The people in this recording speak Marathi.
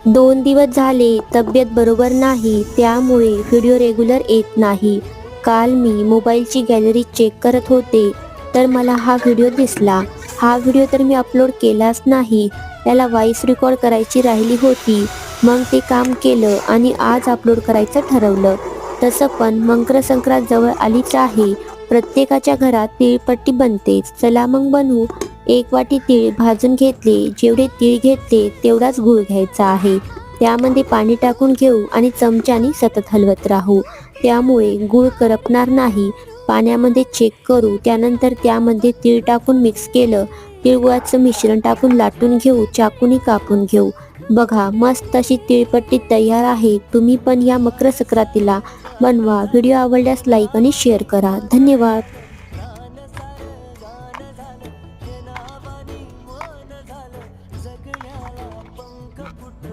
2 दिवस झाले तब्येत बरोबर नाही, त्यामुळे व्हिडिओ रेग्युलर येत नाही. काल मी मोबाईलची गॅलरी चेक करत होते तर मला हा व्हिडिओ दिसला. हा व्हिडिओ तर मी अपलोड केलाच नाही, त्याला व्हॉइस रेकॉर्ड करायची राहिली होती. मग ते काम केलं आणि आज अपलोड करायचं ठरवलं. तसं पण मकर संक्रांत जवळ आलीच आहे. प्रत्येकाच्या घरात तिळपट्टी बनतेच. चला मग बनवू. 1 वाटी तीळ भाजून घेतले. जेवढे तीळ घेतले तेवढाच गूळ घ्यायचा आहे. त्यामध्ये पाणी टाकून घेऊ आणि चमच्याने सतत हलवत राहू. त्यामुळे गूळ करपणार नाही. पाण्यामध्ये चेक करू. त्यानंतर त्यामध्ये तीळ टाकून मिक्स केलं. तिळगुळाचं मिश्रण टाकून लाटून घेऊ. चाकूने कापून घेऊ. बघा, मस्त अशी तिळपट्टी तयार आहे. तुम्ही पण या मकर संक्रांतीला बनवा. व्हिडिओ आवडल्यास लाईक आणि शेअर करा. धन्यवाद.